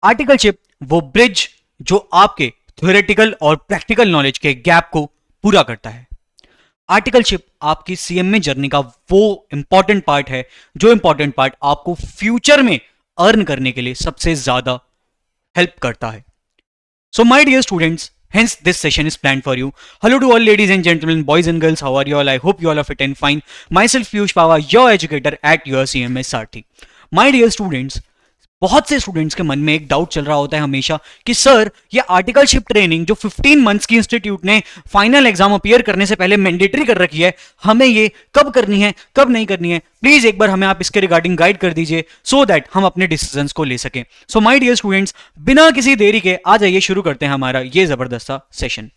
Articleship वो bridge जो आपके थ्योरेटिकल और प्रैक्टिकल नॉलेज के गैप को पूरा करता है। आर्टिकलशिप आपकी सीएमए जर्नी का वो इंपॉर्टेंट पार्ट है जो इंपॉर्टेंट पार्ट आपको फ्यूचर में अर्न करने के लिए सबसे ज्यादा हेल्प करता है। So my dear students, hence this session is planned for you. Hello to all ladies and gentlemen, boys and girls, how are you all? I hope you all are fit and fine. Myself Piyush Pava, your educator at your CMS Sarthi. My dear students, बहुत से students के मन में एक doubt चल रहा होता है हमेशा कि सर ये आर्टिकलशिप ट्रेनिंग जो 15 मंथ्स की इंस्टीट्यूट ने फाइनल एग्जाम अपीयर करने से पहले मैंडेटरी कर रखी है, हमें ये कब करनी है कब नहीं करनी है, प्लीज एक बार हमें आप इसके रिगार्डिंग गाइड कर दीजिए सो दैट हम अपने डिसीजंस को ले सकें। सो माय डियर स्टूडेंट्स, बिना किसी देरी के आ जाइए शुरू करते हैं हमारा ये जबरदस्त सा सेशन।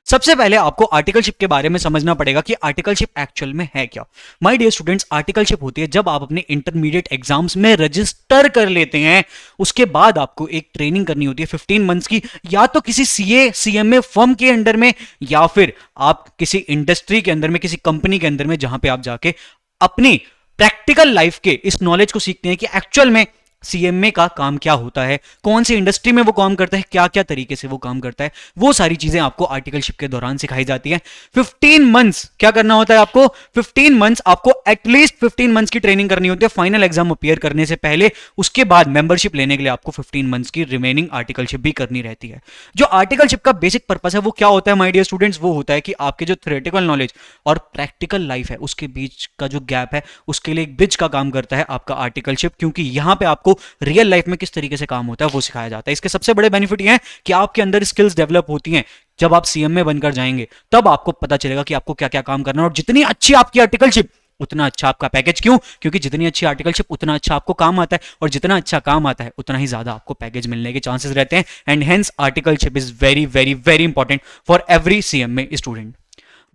सबसे पहले आपको आर्टिकलशिप के बारे में समझना पड़ेगा कि आर्टिकलशिप एक्चुअल में है क्या। माय डियर स्टूडेंट्स, आर्टिकलशिप होती है जब आप अपने इंटरमीडिएट एग्जाम्स में रजिस्टर कर लेते हैं, उसके बाद आपको एक ट्रेनिंग करनी होती है 15 मंथ्स की, या तो किसी सीए सीएमए फर्म के अंडर में या फिर आप किसी इंडस्ट्री के अंदर में, किसी कंपनी के अंदर में, जहां पे आप जाके अपनी प्रैक्टिकल लाइफ के इस नॉलेज को सीखते हैं कि एक्चुअल में सीएमए का काम क्या होता है, कौन सी इंडस्ट्री में वो काम करता है, क्या क्या तरीके से वो काम करता है, वो सारी चीजें आपको आर्टिकलशिप के दौरान सिखाई जाती है। 15 मंथ्स क्या करना होता है आपको? 15 मंथ्स आपको एटलीस्ट 15 मंथ्स की ट्रेनिंग करनी होती है फाइनल एग्जाम अपीयर करने से पहले। उसके बाद मेंबरशिप लेने के लिए आपको 15 मंथ्स की रिमेनिंग आर्टिकलशिप भी करनी रहती है। जो आर्टिकलशिप का बेसिक पर्पस है वो क्या होता है माय डियर स्टूडेंट्स? वो होता है कि आपके जो थ्योरेटिकल नॉलेज और प्रैक्टिकल लाइफ है उसके बीच का जो गैप है उसके लिए एक ब्रिज का काम करता है आपका आर्टिकलशिप, क्योंकि यहां पे आपको रियल लाइफ में किस तरीके से काम होता है वो सिखाया जाता है। इसके सबसे बड़े बेनिफिट ये हैं कि आपके अंदर स्किल्स डेवलप होती हैं। जब आप सीएमए बनकर जाएंगे तब आपको पता चलेगा कि आपको क्या क्या काम करना है, और जितनी अच्छी आपकी आर्टिकलशिप उतना अच्छा आपका पैकेज। क्यों? क्योंकि जितनी अच्छी आर्टिकलशिप उतना अच्छा आपको काम आता है, और जितना अच्छा काम आता है उतना ही ज्यादा आपको पैकेज मिलने के चांसेस रहते हैं। And hence articleship is very very very important for every CMA student.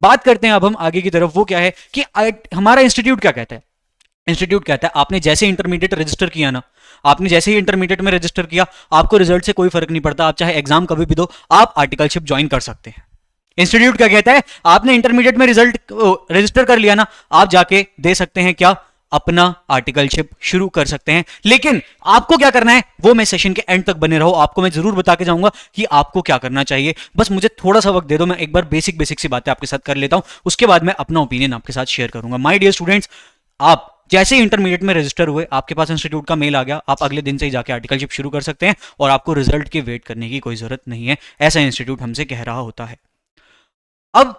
बात करते हैं अब हम आगे की तरफ। वो क्या है कि हमारा इंस्टीट्यूट क्या कहता है? इंस्टीट्यूट कहता है आपने जैसे इंटरमीडिएट रजिस्टर किया ना, आपने जैसे ही इंटरमीडिएट में रजिस्टर किया, आपको रिजल्ट से कोई फर्क नहीं पड़ता, आप चाहे एग्जाम कभी भी दो, आप आर्टिकलशिप ज्वाइन कर सकते हैं। इंस्टीट्यूट क्या कहता है? आपने इंटरमीडिएट में रिजल्ट रजिस्टर कर लिया ना, आप जाके दे सकते हैं क्या? अपना आर्टिकलशिप शुरू कर सकते हैं। लेकिन आपको क्या करना है वो मैं सेशन के एंड तक बने रहो, आपको मैं जरूर बता के जाऊंगा कि आपको क्या करना चाहिए। बस मुझे थोड़ा सा वक्त दे दो, मैं एक बार बेसिक बेसिक सी बातें आपके साथ कर लेता हूं, उसके बाद मैं अपना ओपिनियन आपके साथ शेयर करूंगा। माय डियर स्टूडेंट्स, आप जैसे ही इंटरमीडिएट में रजिस्टर हुए, आपके पास इंस्टीट्यूट का मेल आ गया, आप अगले दिन से ही जाके आर्टिकलशिप शुरू कर सकते हैं और आपको रिजल्ट की वेट करने की कोई जरूरत नहीं है, ऐसा इंस्टीट्यूट हमसे कह रहा होता है। अब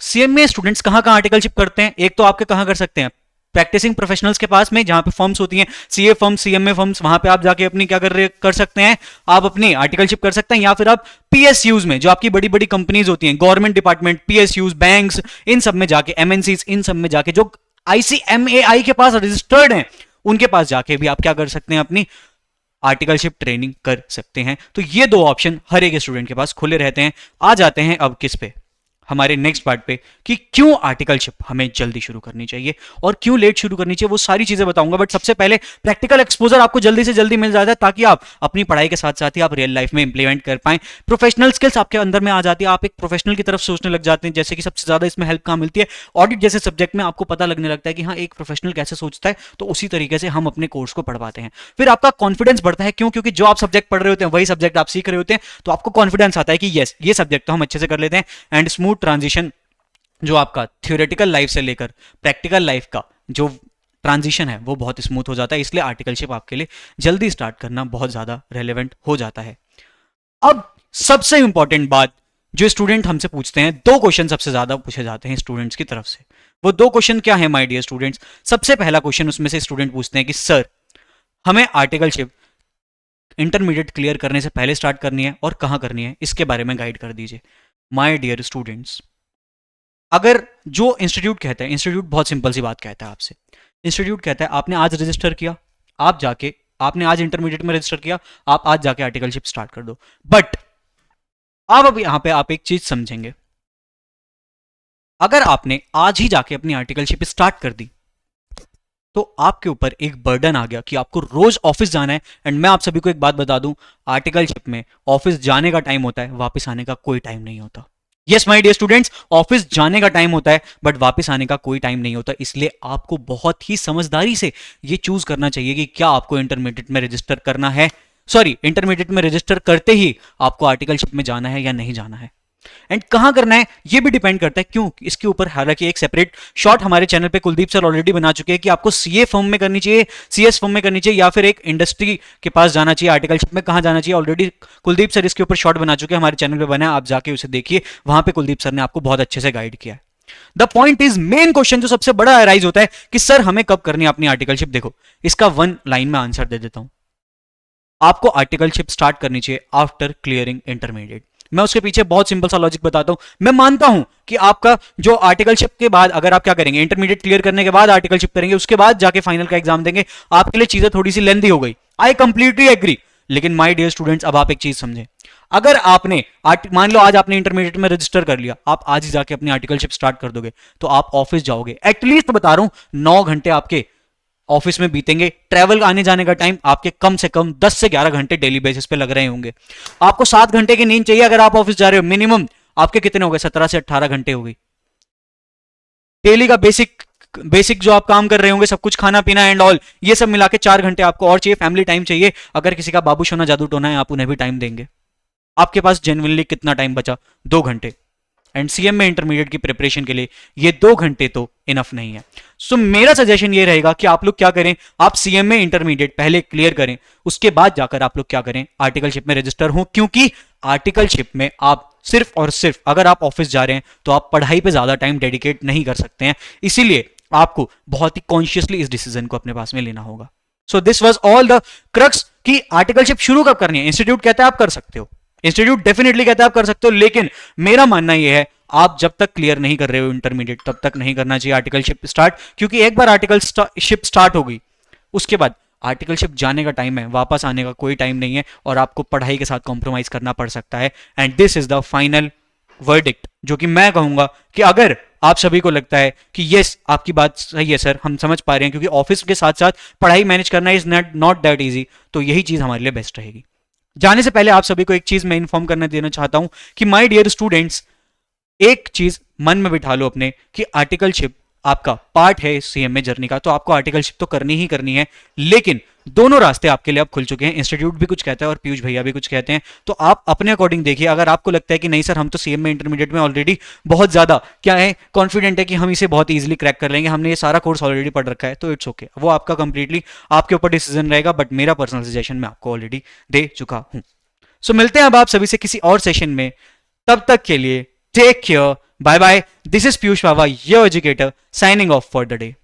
सीएमए स्टूडेंट्स कहां कहां आर्टिकलशिप करते हैं? एक तो आपके कहां कर सकते हैं? प्रैक्टिसिंग प्रोफेशनल्स के पास में, जहां पे फर्म्स होती हैं, सीए फर्म्स, सीएमए फर्म्स, वहां पे आप जाके अपनी क्या कर सकते हैं? आप अपनी आर्टिकलशिप कर सकते हैं। या फिर आप पीएसयूज में, जो आपकी बड़ी बड़ी कंपनीज होती हैं, गवर्नमेंट डिपार्टमेंट, पीएसयूज, बैंक्स, इन सब में जाके, एमएनसीज, इन सब में जाके जो आईसीएमएआई के पास रजिस्टर्ड हैं, उनके पास जाके भी आप क्या कर सकते हैं? अपनी आर्टिकलशिप ट्रेनिंग कर सकते हैं। तो ये दो ऑप्शन हर एक स्टूडेंट के पास खुले रहते हैं। आ जाते हैं अब किस पे? हमारे नेक्स्ट पार्ट पे, कि क्यों आर्टिकलशिप हमें जल्दी शुरू करनी चाहिए और क्यों लेट शुरू करनी चाहिए, वो सारी चीजें बताऊंगा। बट सबसे पहले प्रैक्टिकल एक्सपोजर आपको जल्दी से जल्दी मिल जाता है, ताकि आप अपनी पढ़ाई के साथ साथ ही आप रियल लाइफ में इंप्लीमेंट कर पाएं। प्रोफेशनल स्किल्स आपके अंदर में आ जाती है, आप एक प्रोफेशनल की तरफ सोचने लग जाते हैं। जैसे कि सबसे ज्यादा इसमें हेल्प कहां मिलती है? ऑडिट जैसे सब्जेक्ट में आपको पता लगने लगता है कि हाँ, एक प्रोफेशनल कैसे सोचता है, तो उसी तरीके से हम अपने कोर्स को पढ़ पाते हैं। फिर आपका कॉन्फिडेंस बढ़ता है। क्यों? क्योंकि जो आप सब्जेक्ट पढ़ रहे होते हैं वही सब्जेक्ट आप सीख रहे होते हैं, तो आपको कॉन्फिडेंस आता है कि यस, ये सब्जेक्ट तो हम अच्छे से कर लेते हैं। एंड स्मूथ ट्रांजिशन, जो आपका थ्योरेटिकल लाइफ से लेकर प्रैक्टिकल लाइफ का जो ट्रांजिशन है वो बहुत स्मूथ हो जाता है। इसलिए आर्टिकलशिप आपके लिए जल्दी स्टार्ट करना बहुत ज्यादा रेलेवेंट हो जाता है। अब सबसे इंपॉर्टेंट बात जो स्टूडेंट हमसे पूछते हैं, दो क्वेश्चन सबसे ज्यादा पूछे जाते हैं स्टूडेंट्स की तरफ से। वो दो क्वेश्चन क्या है माय डियर स्टूडेंट्स? सबसे पहला क्वेश्चन उसमें से स्टूडेंट पूछते हैं कि सर, हमें आर्टिकलशिप इंटरमीडिएट क्लियर करने से पहले स्टार्ट करनी है और कहां करनी है, इसके बारे में गाइड कर दीजिए। माय डियर स्टूडेंट्स, अगर जो इंस्टीट्यूट कहता है, इंस्टीट्यूट बहुत सिंपल सी बात कहता है आपसे। इंस्टीट्यूट कहता है आपने आज रजिस्टर किया, आप जाके, आपने आज इंटरमीडिएट में रजिस्टर किया, आप आज जाके आर्टिकलशिप स्टार्ट कर दो। बट अब यहां पे आप एक चीज समझेंगे, अगर आपने आज ही जाके अपनी आर्टिकलशिप स्टार्ट कर दी तो आपके ऊपर एक बर्डन आ गया कि आपको रोज ऑफिस जाना है। एंड मैं आप सभी को एक बात बता दूं, आर्टिकलशिप में ऑफिस जाने का टाइम होता है, वापस आने का कोई टाइम नहीं होता। Yes my dear students, office जाने का टाइम होता है बट वापस आने का कोई टाइम नहीं होता। इसलिए आपको बहुत ही समझदारी से ये चूज करना चाहिए कि क्या आपको इंटरमीडिएट में रजिस्टर करना है सॉरी इंटरमीडिएट में रजिस्टर करते ही आपको आर्टिकलशिप में जाना है या नहीं जाना है, एंड कहां करना है ये भी डिपेंड करता है। क्यों, इसके ऊपर हालांकि एक सेपरेट शॉर्ट हमारे चैनल पे कुलदीप सर ऑलरेडी बना चुके हैं कि आपको सीए फर्म में करनी चाहिए, सीएस फर्म में करनी चाहिए, या फिर एक इंडस्ट्री के पास जाना चाहिए, आर्टिकलशिप में कहां जाना चाहिए। ऑलरेडी कुलदीप सर इसके ऊपर शॉर्ट बना चुके हैं, हमारे चैनल पे बना है, आप जाके उसे देखिए, वहां पे कुलदीप सर ने आपको बहुत अच्छे से गाइड किया है। The point is, main question जो सबसे बड़ा अराइज होता है कि सर हमें कब करनी है अपनी आर्टिकलशिप। देखो इसका वन लाइन में आंसर दे देता हूं, आपको आर्टिकलशिप स्टार्ट करनी चाहिए आफ्टर क्लियरिंग इंटरमीडिएट। मैं उसके पीछे बहुत सिंपल सा लॉजिक बताता हूं। मैं मानता हूं कि आपका जो आर्टिकलशिप के बाद अगर आप क्या करेंगे, इंटरमीडिएट क्लियर करने के बाद आर्टिकलशिप करेंगे, उसके बाद जाके फाइनल का एग्जाम देंगे, आपके लिए चीजें थोड़ी सी लेंथी हो गई, आई कंप्लीटली एग्री। लेकिन माय डियर स्टूडेंट्स, अब आप एक चीज समझें, अगर आपने मान लो आज आपने इंटरमीडिएट में रजिस्टर कर लिया, आप आज ही जाके अपनी आर्टिकलशिप स्टार्ट कर दोगे तो आप ऑफिस जाओगे, एटलीस्ट बता रहा हूं 9 घंटे आपके ऑफिस में बीतेंगे, ट्रैवल आने जाने का टाइम आपके कम से कम 10 से 11 घंटे डेली बेसिस पे लग रहे होंगे। आपको 7 घंटे की नींद चाहिए अगर आप ऑफिस जा रहे हो, मिनिमम आपके कितने हो गए, 17 से 18 घंटे हो गई। डेली का बेसिक जो आप काम कर रहे होंगे, सब कुछ खाना पीना एंड ऑल, ये सब मिला के 4 घंटे आपको और चाहिए, फैमिली टाइम चाहिए। अगर किसी का बाबू सोना जादू टोना है, आप उन्हें भी टाइम देंगे। आपके पास जेन्युइनली कितना टाइम बचा, 2 घंटे। एंड सीएम में इंटरमीडिएट की प्रिपरेशन के लिए ये 2 घंटे तो इनफ नहीं है। सो मेरा सजेशन ये रहेगा कि आप लोग क्या करें, आप सीएम में इंटरमीडिएट पहले क्लियर करें, उसके बाद जाकर आप लोग क्या करें, आर्टिकलशिप में रजिस्टर हो। क्योंकि आर्टिकलशिप में आप सिर्फ और सिर्फ अगर आप ऑफिस जा रहे हैं तो आप पढ़ाई पे ज्यादा टाइम डेडिकेट नहीं कर सकते हैं, इसीलिए आपको बहुत ही कॉन्शियसली इस डिसीजन को अपने पास में लेना होगा। So this was all the crux कि आर्टिकलशिप शुरू कब करनी है। इंस्टीट्यूट कहता है आप कर सकते हो, इंस्टीट्यूट डेफिनेटली कहता है आप कर सकते हो, लेकिन मेरा मानना यह है आप जब तक क्लियर नहीं कर रहे हो इंटरमीडिएट तब तक नहीं करना चाहिए आर्टिकलशिप स्टार्ट। क्योंकि एक बार आर्टिकलशिप स्टार्ट हो गई, उसके बाद आर्टिकलशिप जाने का टाइम है, वापस आने का कोई टाइम नहीं है, और आपको पढ़ाई के साथ कॉम्प्रोमाइज करना पड़ सकता है। And this is the final verdict जो कि मैं कहूंगा कि अगर आप सभी को लगता है कि यस आपकी बात सही है सर, हम समझ पा रहे हैं, क्योंकि ऑफिस के साथ साथ पढ़ाई मैनेज करना इज नॉट दैट इजी, तो यही चीज हमारे लिए बेस्ट रहेगी। जाने से पहले आप सभी को एक चीज मैं इन्फॉर्म करने देना चाहता हूं कि माय डियर स्टूडेंट्स, एक चीज मन में बिठा लो अपने कि आर्टिकलशिप आपका पार्ट है सीएमए जर्नी का, तो आपको आर्टिकलशिप तो करनी ही करनी है। लेकिन दोनों रास्ते आपके लिए अब खुल चुके हैं, इंस्टीट्यूट भी कुछ कहता है और पीयूष भैया भी कुछ कहते हैं, तो आप अपने अकॉर्डिंग देखिए। अगर आपको लगता है कि नहीं सर हम तो सीएमए इंटरमीडिएट में ऑलरेडी बहुत ज्यादा क्या है कॉन्फिडेंट है कि हम इसे बहुत ईजिली क्रैक कर लेंगे, हमने ये सारा कोर्स ऑलरेडी पढ़ रखा है, तो इट्स ओके, वो आपका कंप्लीटली आपके ऊपर डिसीजन रहेगा। बट मेरा पर्सनल सजेशन मैं आपको ऑलरेडी दे चुका हूं। सो मिलते हैं अब आप सभी से किसी और सेशन में, तब तक के लिए take care, bye bye. This is Piyush Baba, your educator, signing off for the day.